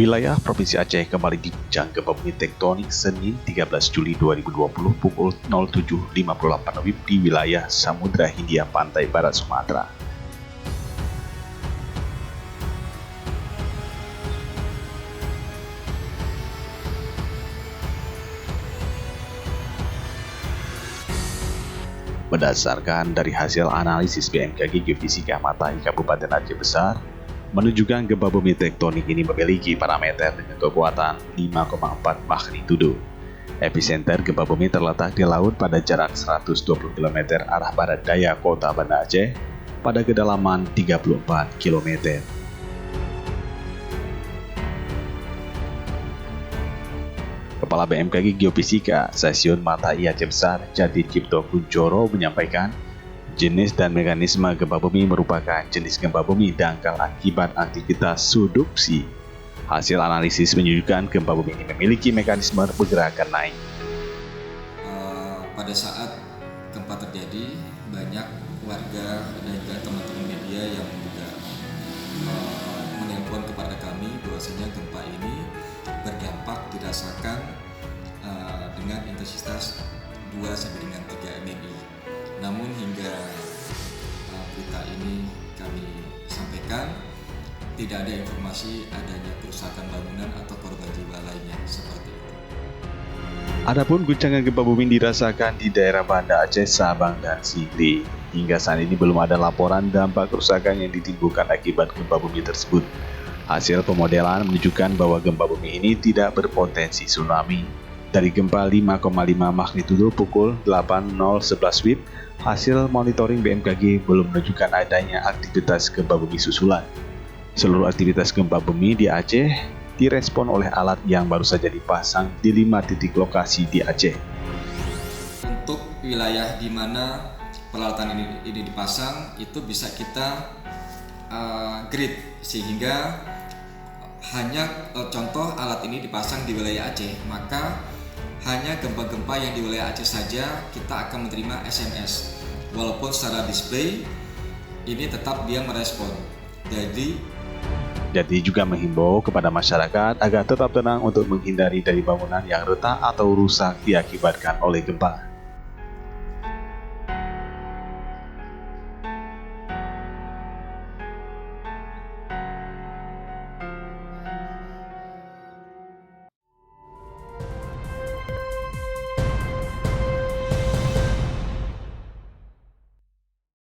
Wilayah Provinsi Aceh kembali diguncang gempa bumi tektonik Senin 13 Juli 2020 pukul 07.58 WIB di wilayah Samudra Hindia Pantai Barat Sumatera. Berdasarkan dari hasil analisis BMKG Geofisika Matai Kabupaten Aceh Besar, menunjukkan gempa bumi tektonik ini memiliki parameter dengan kekuatan 5,4 magnitudo. Epicenter gempa bumi terletak di laut pada jarak 120 km arah barat daya kota Banda Aceh pada kedalaman 34 km. Kepala BMKG Geofisika Stasiun Matai Aceh Besar Jati Cipto Kunchoro menyampaikan, jenis dan mekanisme gempa bumi merupakan jenis gempa bumi dangkal akibat aktivitas subduksi. Hasil analisis menunjukkan gempa bumi ini memiliki mekanisme pergerakan naik. Pada saat gempa terjadi, banyak warga dan juga teman-teman media yang juga menelpon kepada kami bahwasanya gempa ini berdampak dirasakan dengan intensitas 2 sampai dengan 3 mmi. Namun hingga berita ini kami sampaikan, tidak ada informasi adanya kerusakan bangunan atau korban jiwa lainnya seperti itu. Adapun guncangan gempa bumi dirasakan di daerah Banda Aceh, Sabang, dan Sigli. Hingga saat ini belum ada laporan dampak kerusakan yang ditimbulkan akibat gempa bumi tersebut. Hasil pemodelan menunjukkan bahwa gempa bumi ini tidak berpotensi tsunami. Dari gempa 5,5 magnitudo pukul 8.011 WIB, hasil monitoring BMKG belum menunjukkan adanya aktivitas gempa bumi susulan. Seluruh aktivitas gempa bumi di Aceh direspon oleh alat yang baru saja dipasang di 5 titik lokasi di Aceh. Untuk wilayah di mana peralatan ini dipasang, itu bisa kita grid, sehingga hanya contoh alat ini dipasang di wilayah Aceh, maka hanya gempa-gempa yang di wilayah Aceh saja kita akan menerima SMS. Walaupun secara display ini tetap dia merespon. Jadi juga menghimbau kepada masyarakat agar tetap tenang untuk menghindari dari bangunan yang retak atau rusak diakibatkan oleh gempa.